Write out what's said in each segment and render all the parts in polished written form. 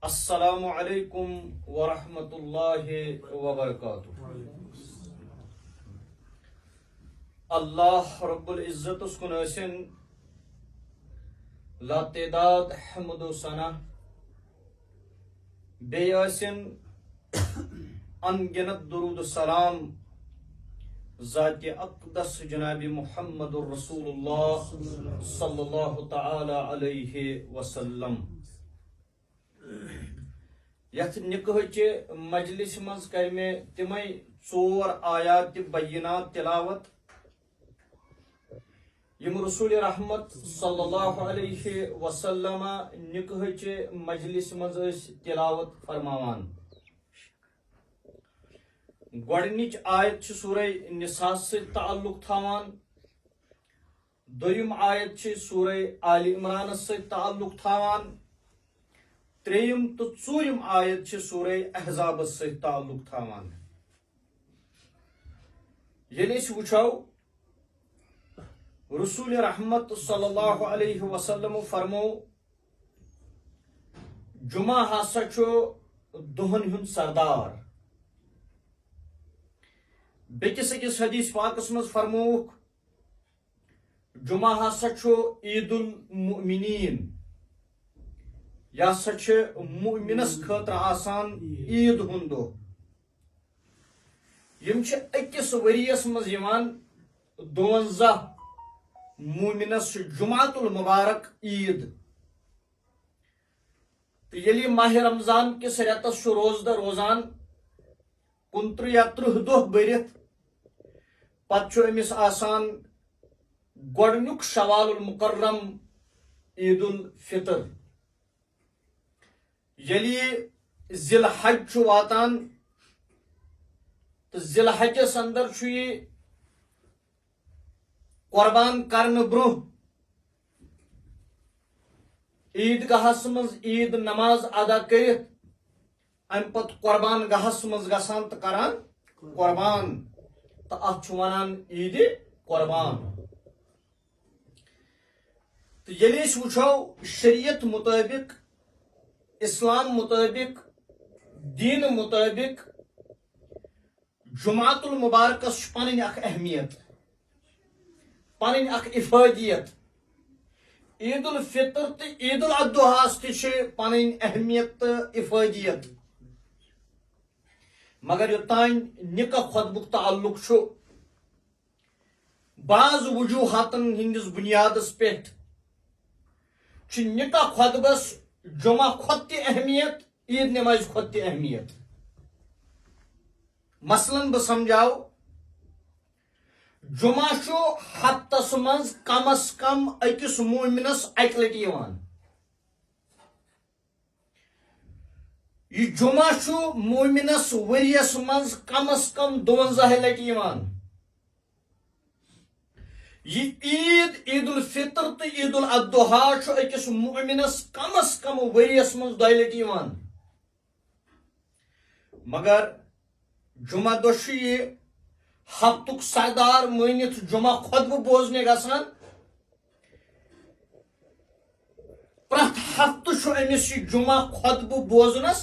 السلام علیکم ورحمۃ اللہ وبرکاتہ. اللہ رب العزت اس کن ٲسِن لا تعداد حمد و ثنا بیٚیہِ ٲسِن ان گنت درود السلام ذات اقدس جناب محمد الرسول اللہ صلی اللہ تعالی علیہ وسلم. یتھ نکاحچہ مجلس مز کر میں تمے 4 آیات بینات تلاوت یم رسول رحمت صلی اللہ علیہ وسلم نکاحچہ مجلس مز تلاوت فرماوان. گۄڈنِچ آیت چھ سورہ نساء سے تعلق تھاوان، دویم آیت چھ سورہ آل عمران سے تعلق تھاوان، تریم تو ژوٗرِم آیت چھ سورہ احزاب سے تعلق تھاوان. ییٚلہِ أسۍ وٕچھو رسول رحمت صلی اللہ علیہ وسلم فرمو جمعہ ہسا چھُ دۄہن ہُنٛد سردار. بیٚکِس أکِس حدیث پاکس منٛز فرمووُکھ جمعہ ہسا چھُ عید المؤمنین، یہ ہسا چھِ مؤمنس خٲطرٕ آسان عید ہُنٛد دۄہ. یِم چھِ أکِس ؤرِیَس منٛز یِوان 52 مومنس جمعۃ المبارک عید. تہٕ ییٚلہِ ماہ رمضان کِس رٮ۪تس چھُ روزدٕ روزان 29 یا 30 دۄہ بٔرِتھ، پتہٕ چھُ أمِس آسان گۄڈنیُک شوال المکرم عید الفطر. ییٚلہِ ذی الحج چھُ واتان تہٕ ذی الحجس اندر چھُ یہِ قربان کرنہٕ برونٛہہ عیٖدگاہس منٛز عید نماز ادا کٔرِتھ امہِ پتہٕ قربان گاہس منٛز گژھان تہٕ کران قربان، تہٕ اتھ چھُ ونان عید قربان. تہٕ ییٚلہِ أسۍ وٕچھو شریعت مطٲبق، اسلام مطٲبق، دین مطٲبق جمعۃ المبارکس چھُ پنٕنۍ اکھ اہمیت، پنٕنۍ اکھ افٲدیت. عید الفطر تہٕ عید الاضحیٰ تہِ چھِ پنٕنۍ اہمیت تہٕ افٲدیت. مگر یوٚتانۍ نکاح خطبُک تعلق چھُ بعض وجوہاتن ہندِس بنیادس پٮ۪ٹھ چھُ نکاح خطبس جمعہ کھۄتہٕ تہِ اہمیت، عید نمازِ کھۄتہٕ تہِ اہمیت. مثلاً بہٕ سمجھاو، جمعہ چھُ ہفتس منٛز کم از کم أکِس مومنس اکہِ لٹہِ یِوان. یہ جمعہ چھُ مومنس ؤرِیس منٛز کم از کم 52 لٹہِ یِوان. یہ عید عید الفطر تہٕ عید الاضحیٰ چھُ أکِس مومنس کم از کم ؤرِیس منٛز 2 لٹہِ یِوان. مگر جمعہ دۄہ چھُ یہِ ہفتُک سردار مٲنِتھ جمعہ خۄطبہٕ بوزنہِ گژھان. پرٛٮ۪تھ ہفتہٕ چھُ أمِس یہِ جمعہ خۄطبہٕ بوزنس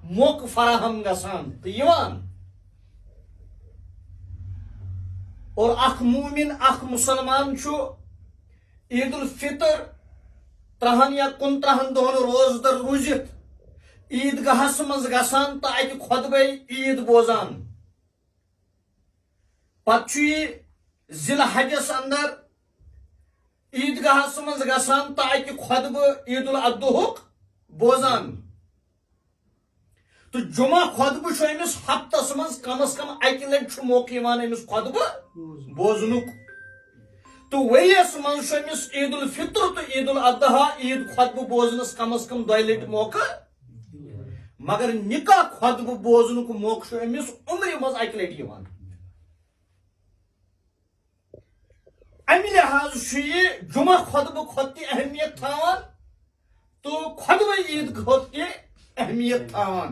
موقعہٕ فراہم گژھان تہٕ یِوان. اور اکھ مومن، اکھ مسلمان چھُ عید الفطر 30 یا 35 دۄہن روزدر روٗزِتھ عیٖدگاہس منٛز گژھان تہٕ اتہِ خۄطبے عید بوزان. پتہٕ چھُ یہِ ذی الحجس اندر عیٖدگاہس منٛز گژھان تہٕ اتہِ خۄطبہٕ عید الاضحیٰ بوزان. تہٕ جمعہ خۄطبہٕ چھُ أمِس ہفتس منٛز کم از کم اکہِ لٹہِ چھُ موقعہٕ یِوان أمِس خۄطبہٕ بوزنُک. تہٕ ؤرِیس منٛز چھُ أمِس عید الفطر تہٕ عید الاضحیٰ عید خۄطبہٕ بوزنس کم از کم 2 لٹہِ موقعہٕ. مگر نکاح خۄطبہٕ بوزنُک موقعہٕ چھُ أمِس عمرِ منٛز اکہِ لٹہِ یِوان. امہِ لحاظ چھُ یہِ جمعہ خۄطبہٕ کھۄتہٕ تہِ اہمیت تھاوان تہٕ خۄطبہٕ عید کھۄتہٕ تہِ اہمیت تھاوان.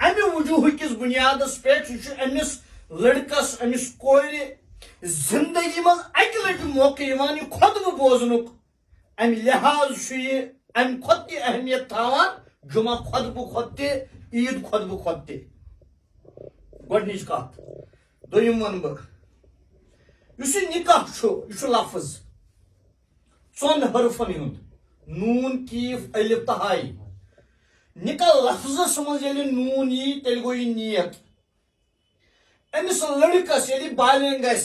امہِ وجوہ کِس بنیادس پٮ۪ٹھ یہِ چھُ أمِس لڑکس، أمِس کورِ زندگی منٛز اکہِ لٹہِ موقعہٕ یِوان یہِ خۄطبہٕ بوزنُک. امہِ لحاظ چھُ یہِ امہِ کھۄتہٕ تہِ اہمیت تھاوان جمعہ خطبہ کھۄتہٕ تہِ عیٖد خطبہ کھۄتہٕ تہِ گۄڈنِچ کتھ دوٚیِم وَنہٕ بہٕ یُس یہِ نِکاح چھُ یہِ چھُ لفظ ژۄن حرفن ہُنٛد نوٗن کیٖف الف تہٕ ہاے نِکاح لفظس منٛز ییٚلہِ نوٗن یی تیٚلہِ گوٚو یہِ نیت أمِس لڑکس ییٚلہِ بالینگ گژھِ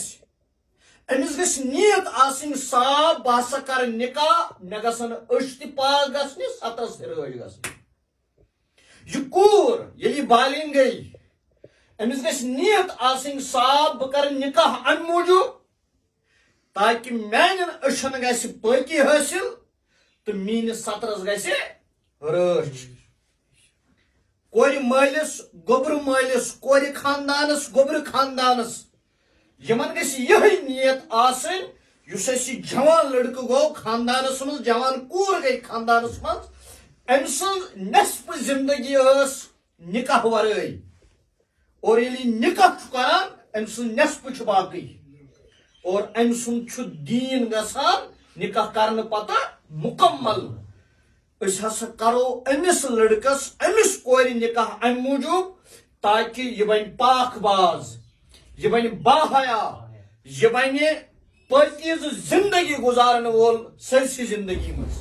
أمِس گژھِ نیت آسٕنۍ صاف بہٕ ہسا کرٕ نِکاح مےٚ گژھن أچھ تہِ پاک گژھنہِ ستس تہِ رٲچھ گژھٕنۍ یہِ کوٗر ییٚلہِ یہِ بالینگ گٔے أمِس گژھِ نیت آسٕنۍ صاف بہٕ کرٕ نِکاح امہِ موٗجوٗب تاکہِ میانٮ۪ن أچھن گژھِ پٲکی حٲصِل تہٕ میٲنِس سترس گژھِ رٲچھ کورِ مٲلِس گوٚبرٕ مٲلِس کورِ خاندانس گوٚبرٕ خاندانس یِمن گژھِ یِہے نیت آسٕنۍ یُس اَسہِ یہِ جوان لڑکہٕ گوٚو خاندانس منٛز جوان کوٗر گٔے خاندانس منٛز أمۍ سٕنٛز نٮ۪صفہٕ زندگی ٲس نِکاح ورٲے اور ییٚلہِ یہِ نِکاح چھُ کران أمۍ سٕنٛز نٮ۪صفہٕ چھُ باقٕے اور أمۍ سُنٛد چھُ دیٖن گژھان نِکاح کرنہٕ پتہٕ مُکمل أسۍ ہسا کرو أمِس لڑکس أمِس کورِ نِکاح امہِ موٗجوٗب تاکہِ یہِ بنہِ پاک باز یہِ بنہِ باحیا یہِ بنہِ پٲکیٖزٕ زندگی گُزارن وول سٲرسٕے زندگی منٛز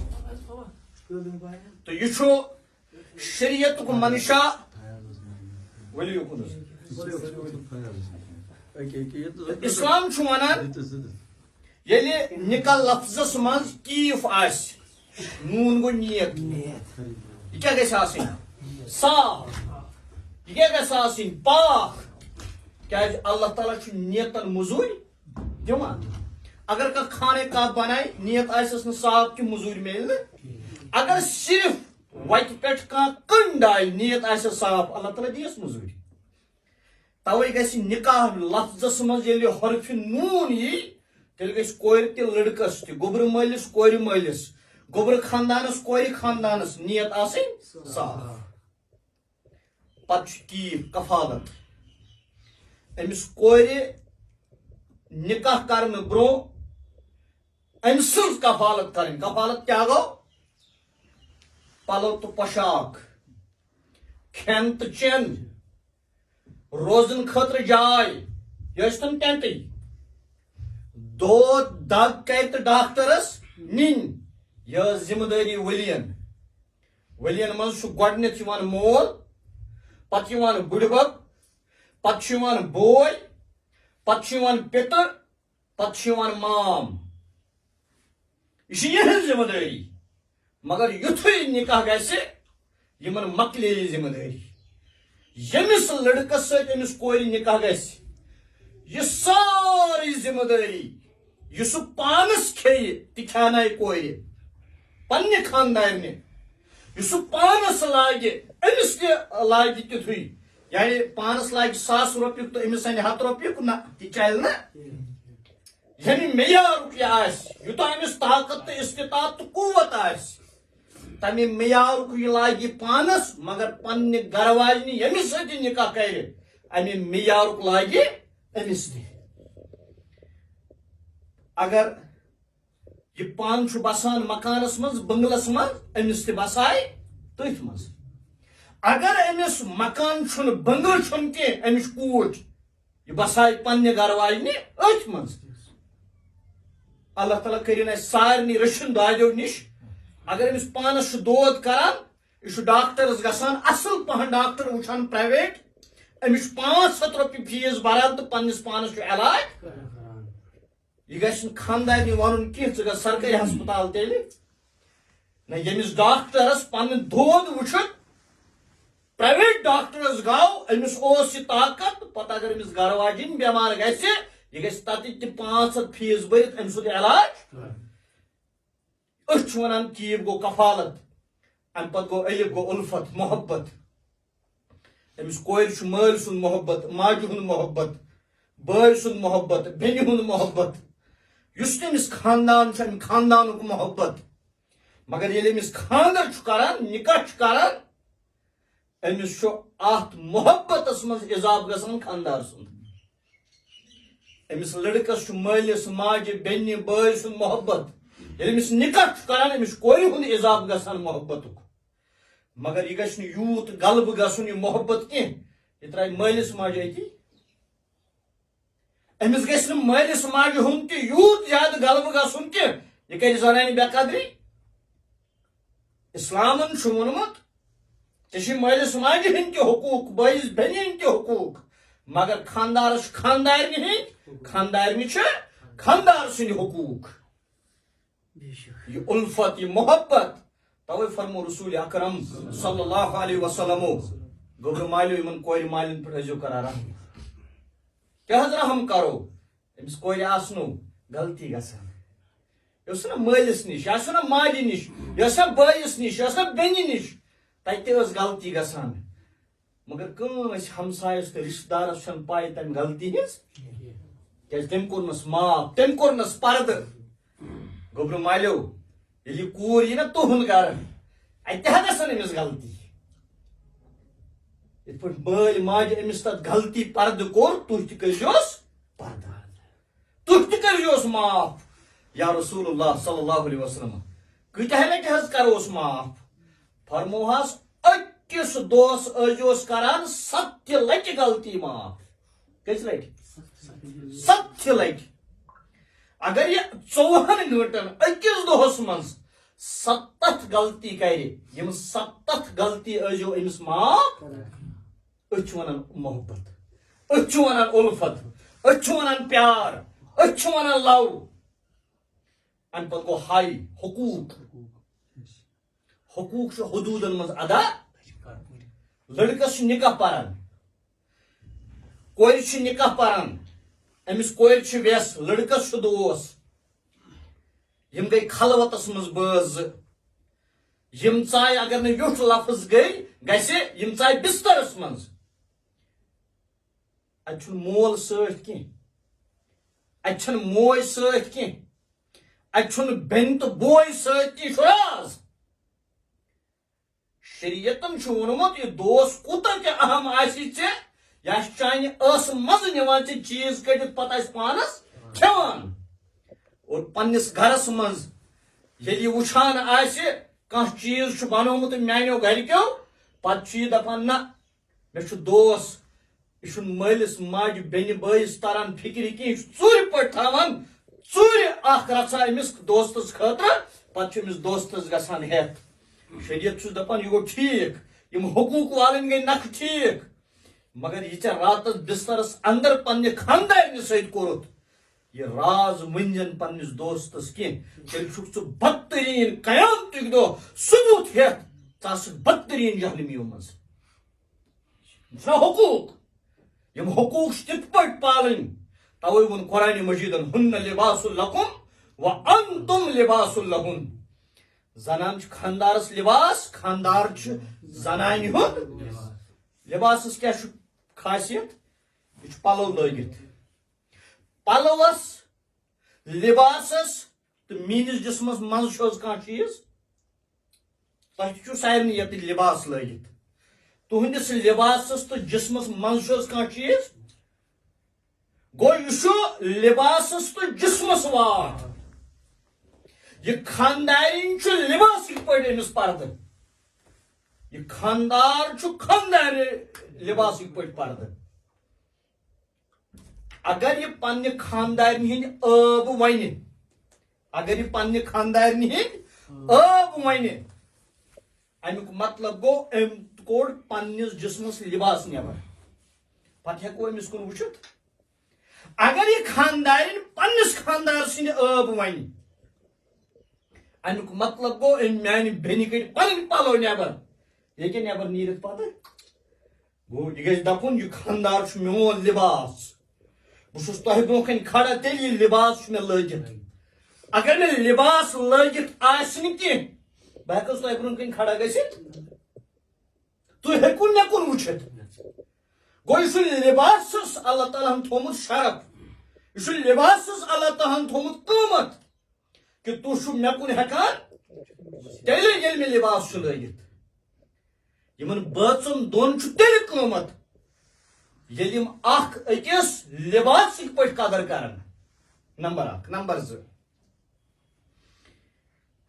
تہٕ یہِ چھُ شریعتُک منشا ؤلِو یوکُن حظ اسلام چھُ ونان ییٚلہِ نِکاح لفظس منٛز کیٖف آسہِ نوٗن گوٚو نیت یہِ کیٛاہ گژھِ آسٕنۍ صاف یہِ کیٛاہ گژھِ آسٕنۍ پاک کیٛازِ اللہ تعالیٰ چھُ نیتن موٚزوٗرۍ دِوان اگر کانٛہہ خانے کعبہ بنایہِ نیت آسٮ۪س نہٕ صاف کہِ موٚزوٗرۍ میلہِ نہٕ اگر صرف وتہِ پٮ۪ٹھ کانٛہہ کٔنۍ ڈالہِ نیت آسٮ۪س صاف اللہ تعالیٰ دِیس موٚزوٗرۍ توے گژھِ نِکاح لفظس منٛز ییٚلہِ حرفِ نوٗن یی تیٚلہِ گژھِ کورِ تہِ لڑکس تہِ گوٚبرٕ مٲلِس کورِ مٲلِس گوٚبرٕ خاندانس کورِ خاندانس نیت آسٕنۍ صاف پتہٕ چھُ کیٖف کفالت أمِس کورِ نِکاح کرنہٕ برونٛہہ أمۍ سٕنٛز کفالت کرٕنۍ کفالت کیٛاہ گوٚو پلو تہٕ پۄشاک کھٮ۪ن تہٕ چٮ۪ن روزن خٲطرٕ جاے یہِ ٲسۍتن ٹینٹٕے دود دگ کرِ تہٕ ڈاکٹرس نِنۍ یہِ ٲس ذمہٕ دٲری ؤلین ؤلین منٛز چھُ گۄڈٕنیتھ یِوان مول پتہٕ یِوان بٕڈِبب پتہٕ چھُ یِوان بوے پتہٕ چھُ یِوان پِتٕر پتہٕ چھُ یِوان مام یہِ چھِ یِہنٛز ذمہٕ دٲری مگر یُتھُے نِکاح گژھِ یِمن مۄکلے یہِ ذمہٕ دٲری ییٚمِس لڑکس سۭتۍ أمِس کورِ نِکاح گژھِ یہِ سٲرٕے ذمہٕ دٲری یہِ سُہ پانس کھیٚیہِ تہِ کھیانایہِ کورِ پننہِ خاندارنہِ یہِ سُہ پانس لاگہِ أمِس تہِ لاگہِ تِتھُے یعنی پانس لاگہِ 1,000 رۄپیُک تہٕ أمِس اَنہِ 100 رۄپیُک نہ تہِ چلہِ نہٕ یعنی معیارُک یہِ آسہِ یوٗتاہ أمِس طاقت تہٕ استطاعت تہٕ قوت آسہِ تمہِ معیارُک یہِ لاگہِ پانس مگر پننہِ گرٕ واجنہِ ییٚمِس سۭتۍ یہِ نِکاح کرِ امہِ معیارُک لاگہِ أمِس تہِ اگر یہِ پانہٕ چھُ بسان مکانس منٛز بنگلس منٛز أمِس تہِ بسایہِ تٔتھۍ منٛز اگر أمِس مکان چھُنہٕ بنگلہٕ چھُنہٕ کینٛہہ أمِس چھُ کوٗٹ یہِ بسایہِ پننہِ گرٕ واجنہِ أتھۍ منٛز اللہ تعالیٰ کٔرِنۍ اَسہِ سارنٕے رٔچھِنۍ دادیو نِش اگر أمِس پانس چھُ دود کران یہِ چھُ ڈاکٹرس گژھان اصل پہن ڈاکٹر وٕچھان پرایویٹ أمِس چھُ 500 رۄپیہِ فیٖس بران تہٕ پننِس پانس چھُ علاج یہِ گژھِ نہٕ خاندارنہِ وَنُن کینٛہہ ژٕ گژھ سرکٲرۍ ہسپتال تیٚلہِ نہ ییٚمِس ڈاکٹرس پنُن دود وٕچھُن پرایویٹ ڈاکٹرس گوٚو أمِس اوس یہِ طاقت پتہٕ اگر أمِس گرٕ واجِنۍ بٮ۪مار گژھِ یہِ گژھِ تتہِ تہِ 500 فیٖس بٔرِتھ أمۍ سُنٛد علاج أسۍ چھِ ونان کیٖف گوٚو کفالت امہِ پتہٕ گوٚو الف گوٚو اُلفت محبت أمِس کورِ چھُ مٲلۍ سُنٛد محبت ماجہِ ہُنٛد محبت بٲے سُنٛد محبت بیٚنہِ ہُنٛد محبت یُس تٔمِس خاندان چھُ امہِ خاندانُک محبت مگر ییٚلہِ أمِس خاندر چھُ کران نِکاح چھُ کران أمِس چھُ اتھ محبتس منٛز اضافہٕ گژھان خاندار سُنٛد أمِس لڑکس چھُ مٲلِس ماجہِ بیٚنہِ بٲے سُنٛد محبت ییٚلہِ أمِس نِکاح چھُ کران أمِس چھُ کورِ ہُنٛد اضافہٕ گژھان محبتُک مگر یہ گژھِ نہٕ یوٗت غلبہٕ گژھُن یہِ محبت کینٛہہ یہِ ترٛایہِ مٲلِس ماجہِ أتی أمِس گژھِ نہٕ مٲلِس ماجہِ ہُنٛد تہِ یوٗت زیادٕ غلبہٕ گژھُن کہِ یہِ کَرِ زنانہِ بے قدری اِسلامن چھُ ووٚنمُت ژےٚ چھُے مٲلِس ماجہِ ہٕنٛدۍ تہِ حقوٗق بٲیِس بیٚنہِ ہٕنٛدۍ تہِ حقوٗق مگر خانٛدارس چھُ خانٛدارنہِ ہٕنٛدۍ خانٛدارنہِ چھِ خانٛدار سٕنٛدۍ حقوٗق یہ الفت یہ محبت توے فرمو رسول اکرم صلی اللہ علیہ وسلم گوبر مالیو یمن کور مالین پہ ٲسۍزیو کران رحم کیا حض رحم کرو امس کور آسنو غلطی گژھان یہ اوس نا مٲلِس نِش یہ آسو نا ماجہِ نِش یہ اوس نا بٲیِس نِش یہ اوس نا بیٚنہِ نِش تتہِ تہِ ٲس غلطی گژھان مگر کٲنٛسہِ ہمسایس تہٕ رشتہٕ دارس چھنہٕ پاے تمہِ غلطی ہٕنٛز کیازِ تٔمۍ کوٚرنس معاف تٔمۍ کوٚرنس پردٕ گوبر مالیو ییٚلہِ یہِ کوٗر یی نا تُہُنٛد گرٕ اتہِ تہِ حظ گژھن أمِس غلطی یِتھ پٲٹھۍ مٲلۍ ماجہِ أمِس تتھ غلطی پردٕ کوٚر تُہۍ تہِ کٔرۍزِہوس پردٕ تُہۍ تہِ کٔرۍزِہوس معاف یا رسول اللہ صلی اللہ علیہ وسلم کۭتیاہ لٹہِ حظ کروس معاف فرموہس أکِس دۄہس ٲسۍزِہوس کران 7 لٹہِ غلطی معاف کٔژِ لٹہِ 7 لٹہِ اگر یہ 24 گھنٹن أکِس دۄہس منٛز 7 غلطی کرِ یم 7 غلطی ٲسۍزیو أمِس معاف أسۍ چھِ ونان محبت أسۍ چھِ ونان الفت أسۍ چھِ ونان پیار أسۍ چھِ ونان لو امہِ پتہٕ گوٚو ہاے حقوٗق حقوٗق چھُ حدوٗدن منٛز ادا لڑکس چھُ نکاح پران کورِ چھُ نکاح پران أمِس کورِ چھُ ویس لڑکس چھُ دوس یم گٔے خلوتس منٛز بٲژ زٕ یم ژایہِ اگر نہٕ ویُٹھ لفظ گژھِ یم ژایہِ بسترس منٛز اتہِ چھُنہٕ مول سۭتۍ کینٛہہ اتہِ چھنہٕ موج سۭتۍ کینٛہہ اتہِ چھُنہٕ بیٚنہِ تہٕ بوے سۭتۍ تہِ چھُ راز شریعتن چھُ ووٚنمُت یہِ دوس کوٗتاہ تہِ اہم آسہِ ژےٚ یہِ آسہِ چانہِ ٲسہٕ منٛزٕ نِوان ژےٚ چیٖز کٔڑِتھ پتہٕ آسہِ پانس کھٮ۪وان اور پننس گرس منٛز ییٚلہِ یہِ وٕچھان آسہِ کانٛہہ چیٖز چھُ بنومُت میانیو گرِکیو پتہٕ چھُ یہِ دپان نہ مےٚ چھُ دوس یہِ چھُنہٕ مٲلِس ماجہِ بیٚنہِ بٲیِس تران فِکرِ کینٛہہ یہِ چھُ ژوٗرِ پٲٹھۍ تھاوان ژوٗرِ اکھ رژھا أمِس دوستس خٲطرٕ پتہٕ چھُ أمِس دوستس گژھان ہٮ۪تھ شریعت چھُس دپان یہِ گوٚو ٹھیٖک یم حقوٗق والٕنۍ گٔے نکھٕ ٹھیٖک مگر یہ ژےٚ راتس بسترس اندر پننہِ خانٛدارنہِ سۭتۍ کوٚرُتھ یہ راز ؤنزن پننس دوستس کینٛہہ تیٚلہِ چھُکھ ژٕ بدتریٖن قیامتُک دۄہ ثبوٗت ہٮ۪تھ ژٕ آسکھ بدتریٖن جہنمیو منٛز چھُنا حقوٗق یم حقوٗق چھِ تِتھ پٲٹھۍ پالٕنۍ توے ووٚن قرآنِ مجیٖدن ہُنَّ لِباسُ لَکُم وَأَنتُم لِباسُ لَہُن زنان چھُ خانٛدارس لباس خانٛدار چھُ زنانہِ ہُنٛد لباسس کیٛاہ چھُ خاصیت یہِ چھُ پلو لٲگِتھ پلوس لباسس تہٕ میٲنِس جسمس منٛز چھُ حظ کانٛہہ چیٖز تۄہہِ تہِ چھُ سارنٕے ییٚتہِ لباس لٲگِتھ تُہنٛدِس لباسس تہٕ جسمس منٛز چھُ حظ کانٛہہ چیٖز گوٚو یہِ چھُ لباسس تہٕ جسمس واتھ یہ خانٛدارِنۍ چھُ لباسٕکۍ پٲٹھۍ أمِس پردٕ یہ خانٛدار چھُ خانٛدارِ لباسٕکۍ پٲٹھۍ پردٕ اگر یہ پننہِ خانٛدارنہِ ہٕنٛدۍ ٲب ونہِ اگر یہ پننہِ خانٛدارنہِ ہٕنٛدۍ ٲب ونہِ امیُک مطلب گوٚو أمۍ کوٚڑ پننِس جسمس لباس نٮ۪بر پتہٕ ہٮ۪کو أمِس کُن وٕچھِتھ اگر یہ خانٛدارِنۍ پننِس خانٛدار سٕنٛدِ ٲب ونہِ امیُک مطلب گوٚو أمۍ میانہِ بیٚنہِ کٔڑۍ پنٕنۍ پلو نٮ۪بر یہِ ہیٚکہِ نٮ۪بر نیٖرِتھ پتہٕ گوٚو یہِ گژھِ دپُن یہِ خانٛدار چھُ میون لباس بہٕ چھُس تۄہہِ برونٛہہ کنہِ کھڑا تیٚلہِ یہِ لباس چھُ مےٚ لٲگِتھ اگر مےٚ لباس لٲگِتھ آسہِ نہٕ کینٛہہ بہٕ ہٮ۪کہٕ حظ تۄہہِ برونٛہہ کنہِ کھڑا گٔژھِتھ تُہۍ ہیٚکِو مےٚ کُن وٕچھِتھ گوٚو یہِ چھُ لباسس اللہ تعالیٰ ہن تھوٚمُت شرف یہِ چھُ لباسس اللہ تعالیٰ ہن تھوٚمُت قۭمت کہ تُہۍ چھِو مےٚ کُن ہٮ۪کان تیٚلہِ ییٚلہِ مےٚ لباس چھُ لٲگِتھ یِمن بٲژن دۄن چھُ تیٚلہِ قۭمت ییٚلہِ یِم اکھ أکِس لباسٕکۍ پٲٹھۍ قدر کرن نمبر 1 نمبر 2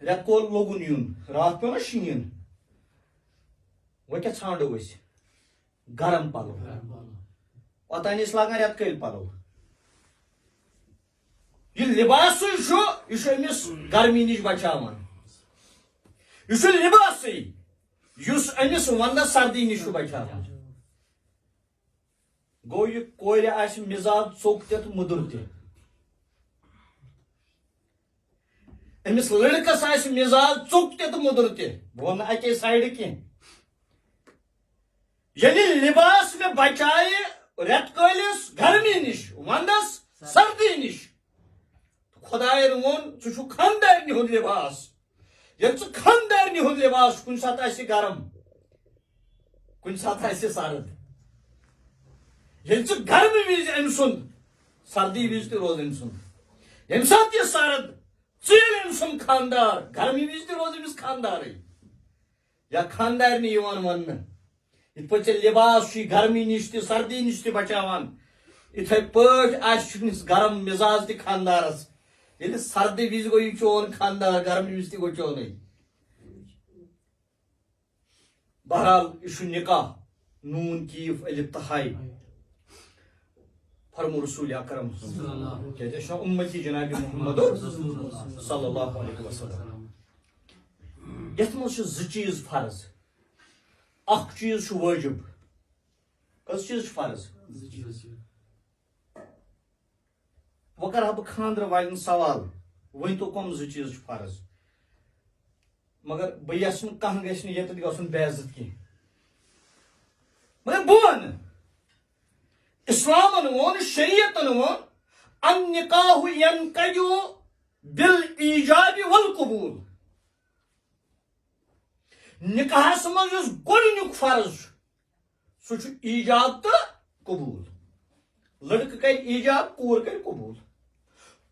رٮ۪تہٕ کول لوگُن یُن راتھ پیوٚو نا شیٖن وہ کیا ژھانڈو أسۍ گرم پلو اوتانۍ ٲسۍ لاگان رٮ۪تہٕ کٲلۍ پلو یہ لباسٕے چھُ یہِ چھُ أمِس گرمی نِش بچاوان یہ چھُ لباسٕے یُس أمِس ونٛدس سردی نِش چھُ بچاوان گوٚو یہِ کورِ آسہِ مزاج ژوٚک تہِ تہٕ مُدُر تہِ أمِس لڑکس آسہِ مزاج ژوٚک تہِ تہٕ مُدُر تہِ بہٕ وَنہٕ نہٕ اَکے سایڈٕ کینٛہہ ییٚلہِ لباس مےٚ بچایہِ رٮ۪تہٕ کٲلِس گرمی نِش ونٛدس سردی نِش خۄدایَن ووٚن ژٕ چھُکھ خانٛدارنہِ ہُنٛد لباس ییٚلہِ ژٕ خانٛدارنہِ ہُنٛد لباس کُنہِ ساتہٕ آسہِ گرم کُنہِ ساتہٕ آسہِ سرد ییٚلہِ ژٕ گرمہٕ وِزِ أمۍ سُنٛد سردی وِزِ تہِ روز أمۍ سُنٛد ییٚمہِ ساتہٕ یہِ سرد ژٕ ییٚلہِ أمۍ سُنٛد خانٛدار گرمی وِزِ تہِ روز أمِس خانٛدارٕے یا خانٛدارنہِ یِوان وننہٕ یِتھ پٲٹھۍ ژےٚ لباس چھُے گرمی نِش تہِ سردی نِش تہِ بچاوان یِتھَے پٲٹھۍ آسہِ چٲنِس گرم مزاج تہِ خانٛدارس ییٚلہِ سردی وِزِ گوٚو یہِ چون خانٛدار گرمی وِزِ تہِ گوٚو چونُے بہرحال یہِ چھُ نکاح نوٗن کیٖف الف تہٕ ہاے فرمو رسول اکرم کیازِ أسۍ چھِ اُمتی جناب محمد صلی اللہ علیہ وسلم یتھ منٛز چھِ زٕ چیٖز فرض اکھ چیٖز چھُ وٲجب کٔژ چیٖز چھِ فرض وۄنۍ کرٕ ہا بہٕ خانٛدرٕ والٮ۪ن سوال ؤنۍتو کٕم زٕ چیٖز چھِ فرض مگر بہٕ یژھٕ نہٕ کانٛہہ گژھِ نہٕ ییٚتٮ۪تھ گژھُن بے عزت کینٛہہ مگر بہٕ وَنہٕ اسلامن ووٚن شریعتن ووٚن النکاح ينقض بالایجاب والقبول نکاحس منٛز یُس گۄڈنیُک فرض چھُ سُہ چھُ ایجاب تہٕ قبوٗل لڑکہٕ کرِ ایجاب کوٗر کرِ قبوٗل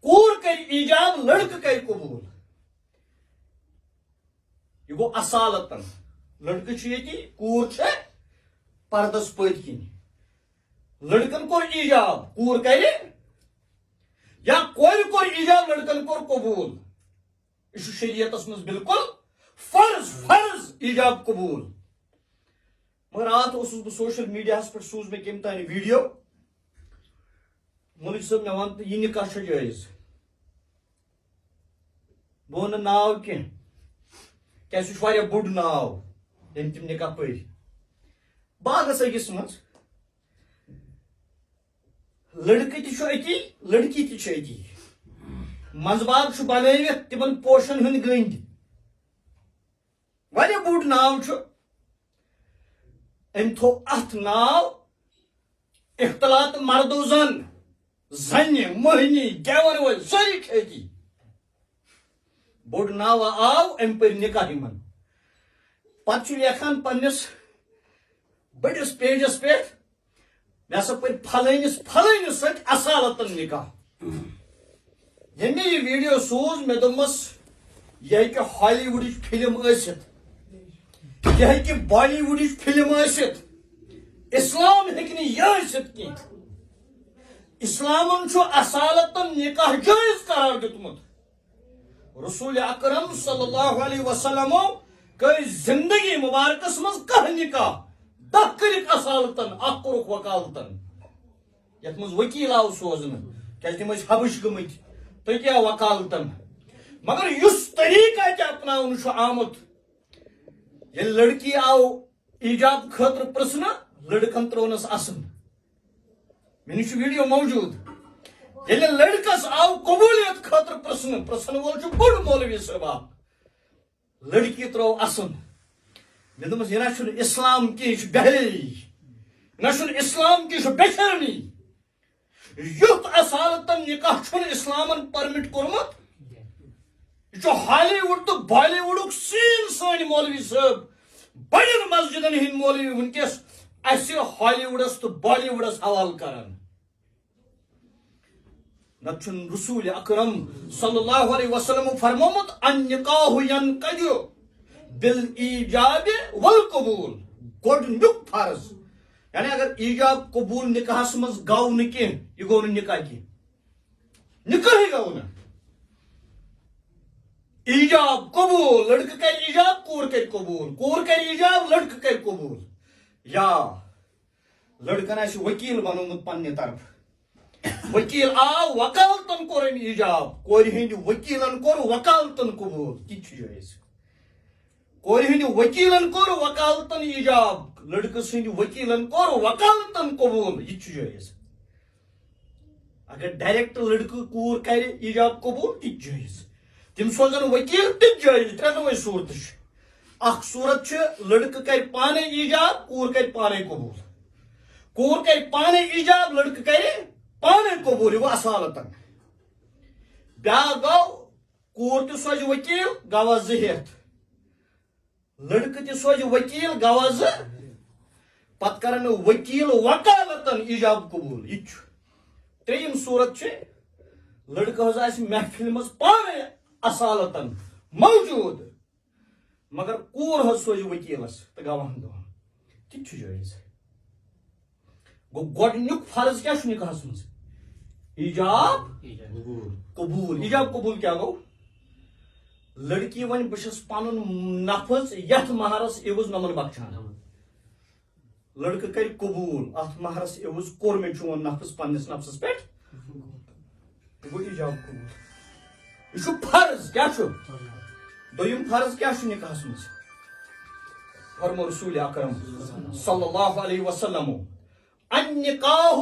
کوٗر کرِ ایجاب لڑکہٕ کرِ قبوٗل یہ گوٚو اصالتن لڑکہٕ چھُ ییٚتی کوٗر چھےٚ پردس پٔتۍ کِنۍ لڑکن کوٚر ایجاب کوٗر کرِ یا کورِ کوٚر ایجاب لڑکن کوٚر قبوٗل یہِ چھُ شریعتس منٛز بالکل فرض فرض ایجاب قبوٗل مگر راتھ اوسُس بہٕ سوشل میڈیاہس پٮ۪ٹھ سوٗز مےٚ کٔمۍ تانۍ ویڈیو مولوی صٲب مےٚ وَن تہٕ یہِ نکاح چھا جٲیز بہٕ وَنہٕ ناو کینٛہہ کیازِ سُہ چھُ واریاہ بوٚڑ ناو ییٚمۍ تِم نکاح پٔرۍ باغس أکِس منٛز لڑکہٕ تہِ چھُ أتی لڑکی تہِ چھِ أتی منٛزٕ باغ چھُ بنٲوِتھ تِمن پوشن ہٕنٛدۍ گٔنٛدۍ واریاہ بوٚڑ ناو چھُ أمۍ تھوٚو اتھ ناو اختلاط مرد و زن زنہِ مٔہنی گٮ۪ون وٲلۍ سٲری چھِ أتی بوٚڑ ناوا آو أمۍ پٔرۍ نکاح یِمن پتہٕ چھُ لیکھان پننِس بٔڑِس پیجس پٮ۪ٹھ مےٚ ہسا پٔرۍ فلٲنِس فلٲنِس سۭتۍ اصالتن نکاح ییٚلہِ مےٚ یہِ ویڈیو سوٗز مےٚ دوٚپمس یہِ ہیٚکہِ ہالی وُڈٕچ فِلم ٲسِتھ یہِ ہیٚکہِ بالی وُڈٕچ فِلم ٲسِتھ اسلام ہیٚکہِ نہٕ یہِ ٲسِتھ کینٛہہ اسلامن چھُ اصالتن نکاح جٲیز قرار دیُتمُت رسول اکرم صلی اللہ علیہ وسلمو کٔرۍ زندگی مبارکس منٛز کانٛہہ نکاح 10 کٔرِکھ اصالتن اکھ کوٚرُکھ وکالتن یتھ منٛز وکیل آو سوزنہٕ کیازِ تِم ٲسۍ حبش گٔمٕتۍ تُہۍ کیٛاہ وکالتن مگر یُس طریٖقہٕ اتہِ اپناونہٕ چھُ آمُت ییٚلہِ لڑکی آو ایجاب خٲطرٕ پرژھنہٕ لڑکن ترٛوونس اسن مےٚ نِش چھُ ویڈیو موجوٗد ییٚلہِ لڑکس آو قبوٗلیت خٲطرٕ پرژھنہٕ پرژھن وول چھُ بوٚڑ مولوی صٲب اکھ لڑکی ترٛوو اسن مےٚ دوٚپمس یہِ نہ چھُنہٕ اسلام کینٛہہ یہِ چھُ بہرٲیی یہِ نہ چھُنہٕ اسلام کینٛہہ یہِ چھُ بے شرمی یُتھ اصالتن نکاح چھُنہٕ اسلامن پرمٹ کوٚرمُت یہ چھُ ہالی وُڈ تہٕ بالی وُڈُک سیٖن سٲنۍ مولوی صٲب بڑٮ۪ن مسجدن ہٕنٛدۍ مولوی ونکیس اسہِ ہالی وُڈس تہٕ بالی وُڈس حوالہٕ کران نتہٕ چھُنہٕ رسول اکرم صلی اللہ علیہ وسلم فرمومُت النکاح ينقض بالایجاب والقبول گۄڈنیُک فرض یعنی اگر ایجاب قبوٗل نکاحس منٛز گوٚو نہٕ کینٛہہ یہِ گوٚو نہٕ نکاح کینٛہہ نکاحٕے گوٚو نہٕ ایجاب قبول لڑکہ کر ایجاب کور کر قبول کور کر ایجاب لڑکہ کر قبول یا لڑکن آسہِ وکیل بنومت پننہِ طرف وکیل آو وکالتن کورن ایجاب کورِ ہٕنٛدِ وکیلن کوٚر وکالتن قبول تہِ چھُ جٲیز کورِ ہٕنٛدِ وکیلن کوٚر وکالتن ایجاب لڑکہٕ سٕنٛدِ وکیلن کوٚر وکالتن قبول یہِ چھُ جٲیز اگر ڈائریکٹ لڑکہ کور کر ایجاب قبول تہِ جٲیز تم سوزن وکیل تہِ جٲیز ترٛےٚ صورت اکھ صورت چھ لڑکہ کر پانے ایجاب کور کر پانے قبول کور کر پانے ایجاب لڑکہ کر پانے قبول یہ گو اصالتن بیاکھ گو کور تہِ سوزِ وکیل گواہ 2 ہتھ لڑکہ تہِ سوزِ وکیل گواہ 2 پتہٕ کرن وکیل وکالتن ایجاب قبول یہ چھُ ترٛیٚیِم صورت چھ لڑکہ حظ آسہِ محفل مز پانے اصالتن موجود مگر کور حظ سوزِ وکیلس تو گواہن دۄہن تہِ چھُ جٲیز گو گۄڈنیُک فرض کیا چھُ نکاحس منٛز ایجاب قبول ایجاب قبول کیا گو لڑکی ون بہٕ چھس پنُن نفظ یتھ مہرس عوض نمن بخشان لڑکہ کر قبول اتھ مہرس عوض کوٚر مےٚ چون نفظ پننس نفسس پٮ۪ٹھ یہِ گوٚو ایجاب قبول یہ چھُ فرض کیا چھُ دوٚیِم فرض کیا چھُ نکاحس منٛز فرمو رسول اکرم صلی اللہ علیہ وسلم النکاح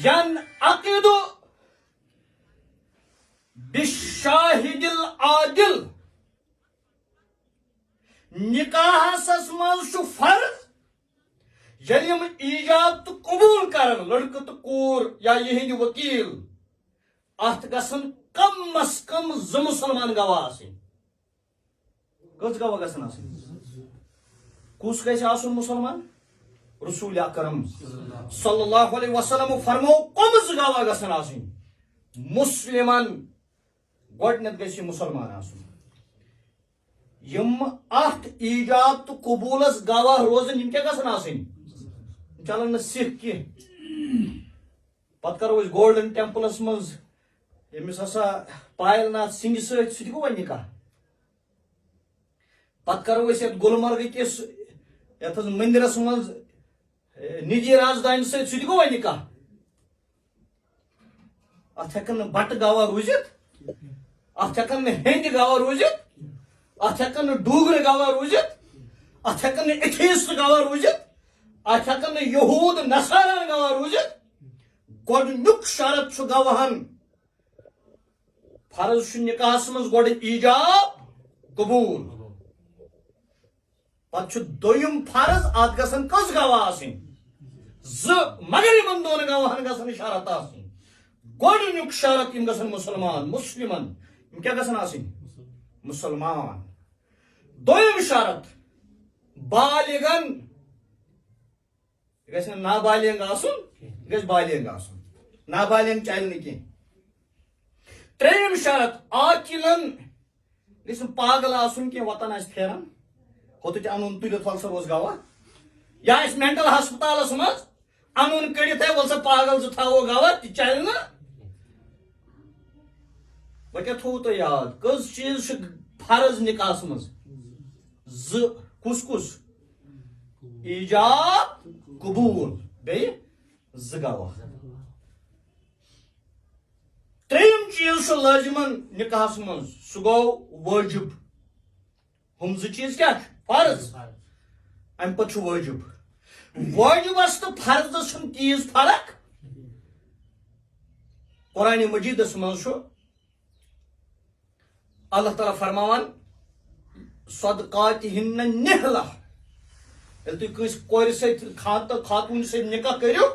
ینعقد بالشاہد العادل نکاحس منٛز چھُ فرض ییٚلہِ یِم ایجاب تہٕ قبول کرن لڑکہٕ تہٕ کوٗر یا یِہنٛدۍ وکیل اتھ گژھن کم از کم 2 مسلمان گواہ آسٕنۍ کٔژ گواہ گژھن آسٕنۍ کُس گژھِ آسُن مسلمان رسول اکرم صلی اللہ علیہ وسلم فرمو کم 2 گواہ گژھن آسٕنۍ مسلمان گۄڈنیٚتھ گژھِ مسلمان آسُن یِم اتھ ایجاب تہٕ قبوٗلس گواہ روزن یِم کیٛاہ گژھن آسٕنۍ چلن نہٕ سکھ کینٛہہ پتہٕ کرو أسۍ گولڈن ٹیمپلس منٛز ییٚمِس ہسا پایل ناتھ سنگھ سۭتۍ سُہ تہِ گوٚو وۄنۍ نکاح پتہٕ کرو أسۍ یتھ گلمرگہٕ کِس یتھ مندرس منٛز نِجی رازدانہِ سۭتۍ سُہ تہِ گوٚو وۄنۍ نکاح اتھ ہیٚکن نہٕ بٹہٕ گواہ روٗزِتھ اتھ ہیٚکن نہٕ ہیٚندِ گواہ روٗزِتھ اتھ ہیٚکن نہٕ ڈوٗگرٕ گواہ روٗزِتھ اتھ ہیٚکن نہٕ ایتھیسٹ گواہ روٗزِتھ اتھ ہیٚکن نہٕ یہوٗد نصارا گواہ روٗزِتھ گۄڈنیُک شرط چھُ گواہن فرض چھُ نکاحس منٛز گۄڈٕ ایجاب قبوٗل پتہٕ چھُ دوٚیِم فرض اتھ گژھن کٔژ گواہ آسٕنۍ 2 مگر یِمن 2 گواہن گژھن شرط آسٕنۍ گۄڈنیُک شرط یِم گژھن مسلمان مسلمن یِم کیٛاہ گژھن آسٕنۍ مسلمان دوٚیِم شرط بالغن یہ گژھِ نہٕ نابالغ آسُن یہِ گژھِ بالغ آسُن نابالغ چلہِ نہٕ کینٛہہ ترٛیٚیِم شرط عاقلن گژھِ نہٕ پاگل آسُن کینٛہہ وطن آسہِ پھیران ہوٚتُتھ انُن تُلِتھ ول سا روز گواہ یا آسہِ مینٹل ہسپتالس منٛز انُن کٔڑِتھ ول سا پاگل 2 تھاوو گواہ تہِ چلہِ نہٕ وۄنۍ کیٛاہ تھوٚوُ تۄہہِ یاد کٔژ چیٖز چھِ فرض نکاحس منٛز 2 کُس کُس ایجاب قبوٗل بیٚیہِ 2 گواہ ترٛیٚیِم چیٖز چھُ لٲزمن نکاحس منٛز سُہ گوٚو وٲجب ہُم 2 چیٖز کیٛاہ چھِ فرض امہِ پتہٕ چھُ وٲجب وٲجبس تہٕ فرضس چھُنہٕ تیٖژ فرق قرآنِ مجیٖدس منٛز چھُ اللہ تعالیٰ فرماوان صدقاتہن نحلہ ییٚلہِ تُہۍ کٲنٛسہِ کورِ سۭتۍ خاتوٗنہِ سۭتۍ نکاح کٔرِو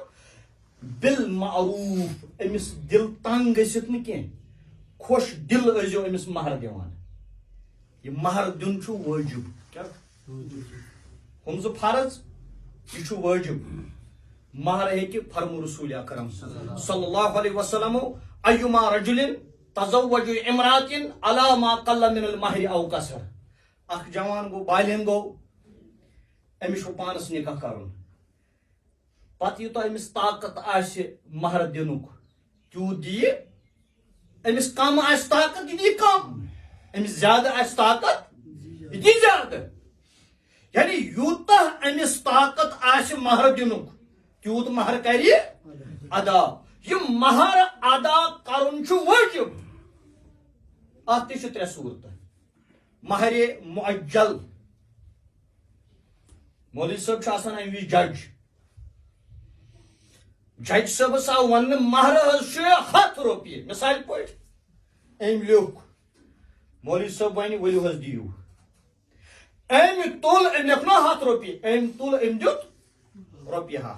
بالمعروف أمِس دل تنگ گٔژھِتھ نہٕ کینٛہہ خۄش دل ٲسۍزیو أمِس مہر دِوان یہِ مہر دیُن چھُ وٲجب کیٛاہ ہُم 2 فرض یہ چھُ وٲجب مہر ہیٚکہِ فرمو رسول اکرم صلی اللہ علیہ وسلم ایما رجل تزوج امرات علی ما قل من المہر او کثر اکھ جوان گوٚو بالغ گوٚو أمِس چھُ پانس نکاح کرُن پتہٕ یوٗتاہ أمِس طاقت آسہِ مہر دِنُک تیوٗت دِیہِ أمِس کم آسہِ طاقت یہِ دِیہِ کم امس زیادہ آس طاقت یہ دی زیادہ یعنی یوتہ امس طاقت آس مہر دنک تیوت مہر کری ادا یہ مہر ادا کرن چھ واجب ات تہ ترے صورت مہر معجل مولوی صاحب چھ آسان ام وز جج صاحبس آو ون مہر حض 100 روپیے مثال پہ ام لیوک مولوی صاحب ون ولو حض دیو ام تل ام لیکھ نا 100 روپیے ام تل ام دیت روپیے 100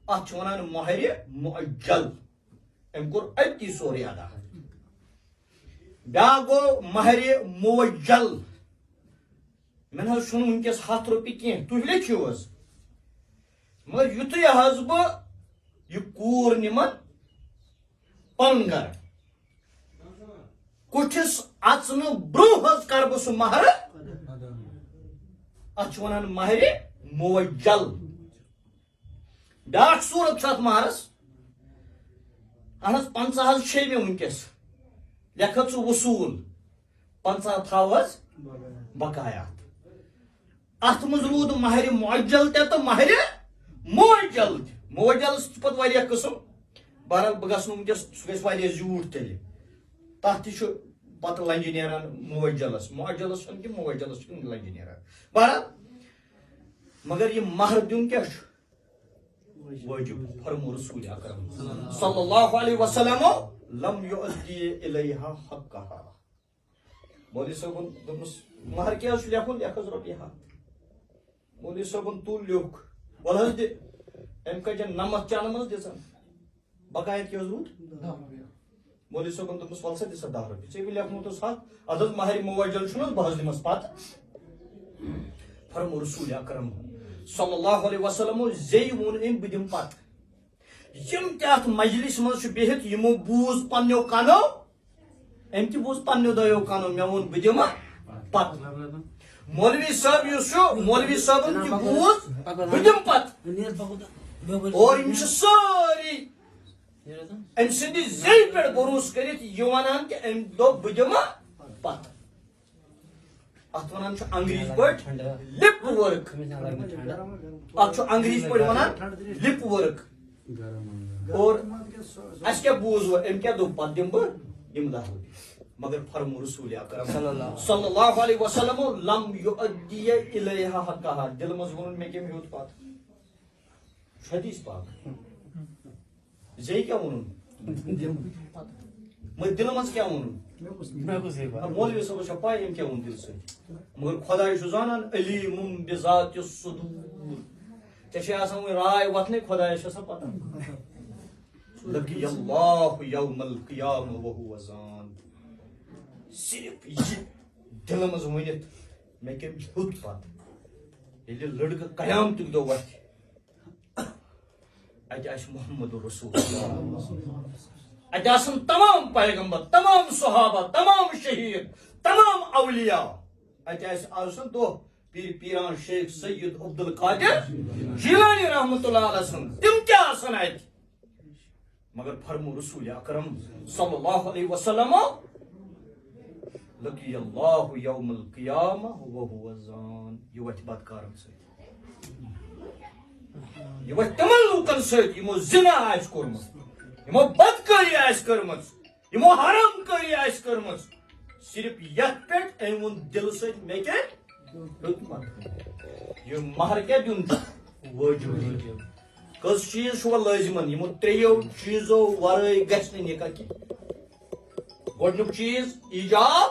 ات ونان مہر معجل ام کور اتی سورے ادا بیا گو مہر موجل من حض چھن ونکس 100 روپیے کی تھی لیکھو حض مگر یتھے حض بہ یہ کور نمن پن گھر کٹھس اچن برو حض کر بہ سہ مہر ات ونان مہر موجل بیاکھ صورت چھ ات مہرس اہن 50 حض چھ مے ونکس لیکھ ژٕ وصول 50 تھاو حض بقایات ات مز رود مہر معجل تہ تو مہر موجل موجلس پتہ واریاہ قسم بہرحال بہ گژھٕ نہٕ ونکس سُہ گژھِ واریاہ زیوٗٹھ تیٚلہِ تتھ تہِ چھُ پتہ لنجہِ نیران موجلس معجلس چھُنہٕ کینٛہہ موجلس چھُ لنجہِ نیران بہرحال مگر یہ مہر دیُن کیاہ چھُ واجب فرمو رسول اکرم صلی اللہ علیہ وسلم لم یؤدی الیہا حقہا مولوی صٲبن دوٚپمس مہر کیٛاہ چھُ لیکھُن لیکھ حض رۄپیہِ 100 مولوی صٲبن تُل لیوٚکھ وَل حض دِ أمۍ کَجن 9 چانہٕ منٛز دِژن بقایت کیٛاہ حظ روٗد مولوی صٲبن دوٚپمس وَل سا دِ سا 10 رۄپیہِ ژےٚ لیکھمُت اوس 100 اَدٕ حظ مہر موجل چھُنہٕ حظ بہٕ حظ دِمس پتہٕ فرمو رسول اکرم صلی اللہ علیہ وسلم زی ووٚن أمۍ بہٕ دِمہٕ پتہٕ یم تہِ اتھ مجلس منٛز چھُ بِہِتھ یمو بوٗز پننیو کنو أمۍ تہِ بوٗز پننیو دۄیو کنو مےٚ ووٚن بہٕ دِمہٕ پتہٕ مولوی صاحب یُس چھُ مولوی صٲبن تہِ بوٗز بہٕ دِمہٕ پتہٕ اور یم چھِ سٲری أمۍ سٕنٛدِ زیٚیہِ پٮ۪ٹھ بروسہٕ کٔرِتھ یہِ ونان کہِ أمۍ دوٚپ بہٕ دِمہٕ پتہٕ ات ونان چھُ انگریز پٲٹھۍ لپ ورک ات چھُ انگریز پٲٹھۍ ونان لپ ورک اور اس کیا بوز وہ ام کیا دو پتہ دم بہ یم 10 رۄپیہِ مگر فرمو رسول اکرم صلی اللہ علیہ وسلم لم یؤدی الیہا حقہا دل مز ون مے کیم ہیوت پتہ حدیث پاک زے کیا ونن مگر دل مز کیا ونن مولوی صاحب چھ پاے ام کیا ون دل سۭتۍ مگر خداے چھُ زانان علیم بذات الصدور ژےٚ چھے آسان وۄنۍ راے وتھنے خدایس چھِ آسان پتہ لقی اللہ یوم القیامہ وہو زان صرف یہ دل مز ؤنِتھ مےٚ کٔمۍ ہیوٚت پتہٕ ییٚلہِ لڑکہٕ قیامتُک دۄہ وتھِ اتہِ آسہِ محمد رسول اللہ اتہِ آسن تمام پیغمبر تمام صحابہ تمام شہید تمام اولیاء اتہِ آسن دۄہ پیر پیران شیخ سید عبد القادر جیلانی رحمۃ اللہ علیہ سن تم کیا آسن اتہِ مگر فرمو رسول اکرم صلی اللہ علیہ وسلم لقی اللہ یوم القیامہ وہو زان یہ وتھ بدکارن سۭتۍ یہ وتھ تمن لوکن سۭتۍ یمو زنا آسہِ کوٚرمُت یمو بدکٲری آسہِ کٔرمٕژ یمو حرام کٲری آسہِ کٔرمٕژ صرف یتھ پٮ۪ٹھ أمۍ ووٚن دل سۭتۍ مےٚ کیٛاہ یہ مہر کیا دیُن واجب کٔژ چیٖز چھُ وۄنۍ لٲزمن یمو 3 چیٖزو ورٲے گژھِ نہٕ نکاح کینٛہہ گۄڈنیُک چیٖز ایجاب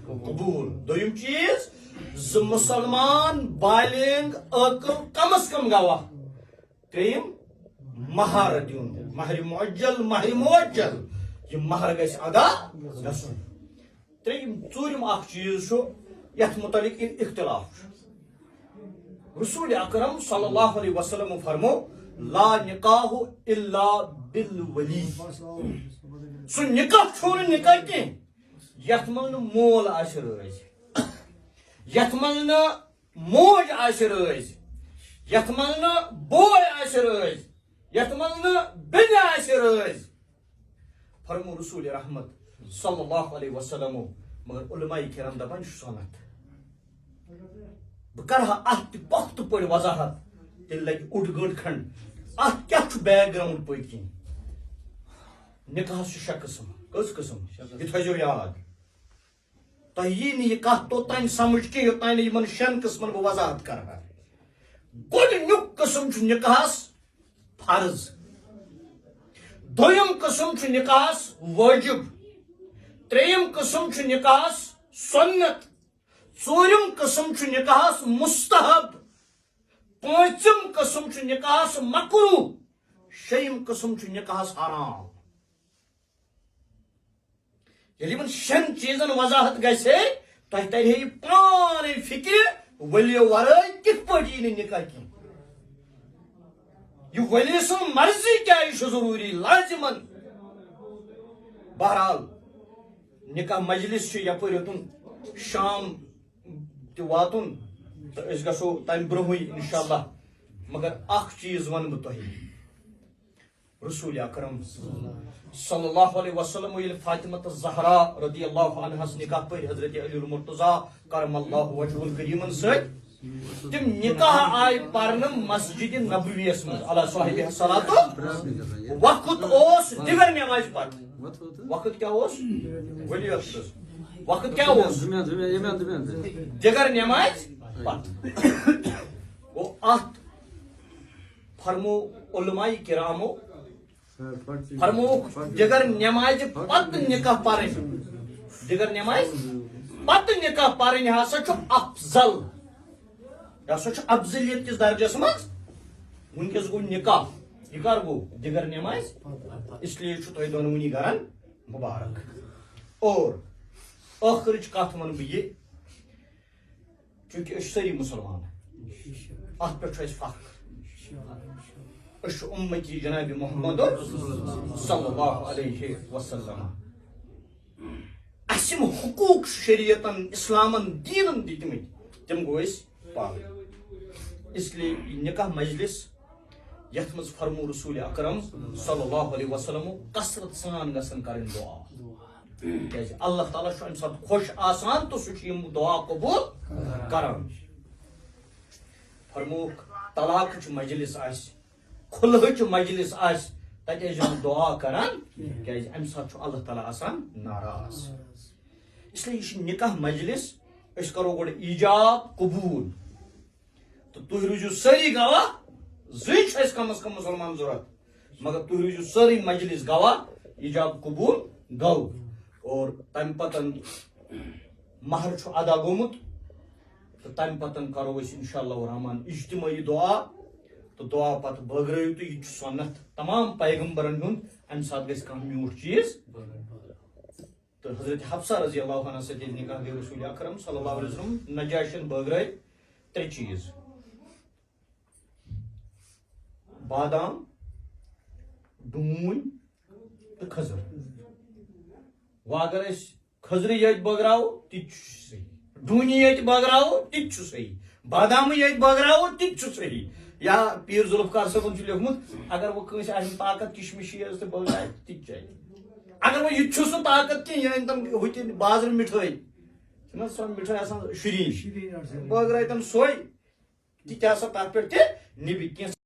قبوٗل دوٚیِم چیٖز 2 مسلمان بالغ عاقل کم از کم گواہ ترٛیٚیِم مہر دیُن مہر معجل مہر موجل یہ مہر گژھِ ادا گژھُن ترٛیٚیِم ژوٗرِم اکھ چیٖز چھُ یتھ متعلق اختلاف چھُ رسول اکرم صلی اللہ علیہ وسلم فرمو لا نکاح الا بالولی سُہ نکاح چھُنہٕ نکاح کینٛہہ یتھ منٛز نہٕ مول آسہِ رٲضۍ یتھ منٛز نہٕ موج آسہِ رٲضۍ یتھ منٛز نہٕ بوے آسہِ رٲضۍ یتھ منٛز نہٕ بیٚنہِ آسہِ رٲضۍ فرمو رسول رحمت صلی اللہ علیہ وسلم مگر علماء کرام دپان یہ سنت بہ کرہا ات پختہ پہ وضاحت تیل لگہ اوڑ گنٹ کھنڈ ات کیا بیک گراؤنڈ پٔتۍ کِنۍ نکاحس چھ 6 قسم کس قسم یہ تھو یاد تہ یی نہ یہ کت توتان سمجھ کی یوتان یمن 6 قسمن بہ وضاحت کرہا گۄڈنیُک قسم چھ نکاحس فرض دویم قسم چھ نکاحس واجب تریم قسم چھ نکاحس سنت ژوٗرِم قسم چھ نکاحس مستحب پانٛژِم قسم چھ نکاحس مکروہ شیٚیِم قسم چھ نکاحس حرام ییٚلہِ یِمن 6 چیٖزن وضاحت گژھِ تۄہہِ ترِ ہے پانے فکر ؤلیو ورٲے کِتھ پٲٹھۍ یی نہٕ نکاح کینٛہہ یہ ولی سن مرضی کیا یہ ضروری لازمن بہرحال نکاح مجلس یپر یوتن شام تہ واتن تو اس گھو تمہ برہی انشاءاللہ مگر اخ چیز ون بہ تہ رسول اکرم صلی اللہ علیہ وسلم یل فاطمہ زہرا رضی اللہ عنہا نکاح پر حضرت علی المرتضی کرم اللہ وجہ الکریم ست تم نکاح آئی پرن مسجد نبویس من علی صاحب الصلاۃ وقت اوس دیگر نماز پر وقت کیا اوس ولی وقت کیا اوس دیگر نماز پر وہ ات فرمو علماء کرامو فرمو دیگر نماز پت نکاح پرن دیگر نماز پت نکاح پرن ہسا چھ افضل یہ سا افضلیت کس درجس مز ونکس گو نکاح یہ کر گو دیگر نماز اس لیے تہ دونونی گرن مبارک اور آخرچ کت ون بہ یہ چونکہ اس ساری مسلمان ات پہ فخر اس امتی جناب محمد صلی اللہ علیہ وسلم اسم حقوق شریعتن اسلامن دینن دتمت تم گو اس پاک اس لیے نکاح مجلس یت مز فرمو رسول اکرم صلی اللہ علیہ وسلم کثرت سان گسن کرن دعا کیازِ اللہ تعالیٰ چھُ امہِ ساتہٕ خۄش آسان تہٕ سُہ چھُ یِم دعا قبوٗل کران فرموک طلاقٕچ مجلس آسہِ کھُلہٕچ مجلس آسہِ تتہِ ٲسۍ یِم دعا کران کیازِ امہِ ساتہٕ چھُ اللہ تعالیٰ آسان ناراض اس لیے یہ چھُ نکاح مجلس أسۍ کرو گۄڈٕ ایجاب قبوٗل تہٕ تُہۍ روٗزِو سٲری گواہ زٕے چھُ اَسہِ کم از کم مسلمان ضروٗرت مگر تُہۍ روٗزِو سٲری مجلس گواہ ایجاب قبوٗل گوٚو اور تم پتن مہر چھُ ادا گوٚمُت تہٕ تم پتن کرو أسۍ انشاءاللہ الرحمن اجتماعی دعا تہٕ دعا پتہٕ بٲگرٲیِو تُہۍ یہِ چھُ سنت تمام پیغمبرن ہُنٛد امہِ ساتہٕ گژھِ کانٛہہ میوٗٹھ چیٖز تہٕ حضرت حفصہ رضی اللہ عنہ سۭتۍ ییٚلہِ نکاح گٔے رسول اکرم صلی اللہ علیہ وسلم نجاشن بٲگرٲے 3 چیٖز بادام ڈوٗنۍ تہٕ کھٔزٕر وۄنۍ اگر أسۍ کھٔزرٕ ییٚتہِ بٲگراوو تہِ تہِ چھُ صحیح ڈوٗنہِ ییٚتہِ بٲگراوو تہِ تہِ چھُ صحیح بادامہٕ ییٚتہِ بٲگراوو تہِ تہِ چھُ صحیح یا پیٖر ذوالفقار صٲبن چھُ لیوکھمُت اگر وۄنۍ کٲنٛسہِ آسہِ طاقت کِشمِشی حظ تہٕ بٲگرایہِ تہِ تہِ چلہِ اگر وۄنۍ یہِ تہِ چھُس نہٕ طاقت کینٛہہ یہِ أنۍ تَن ہُہ تہِ بازرٕ مِٹھٲے چھِنہ سۄ مِٹھٲے آسان شیٖرین بٲگرٲے تَن سۄے تہِ تہِ ہسا تتھ پٮ۪ٹھ تہِ نِبہِ کینٛژھ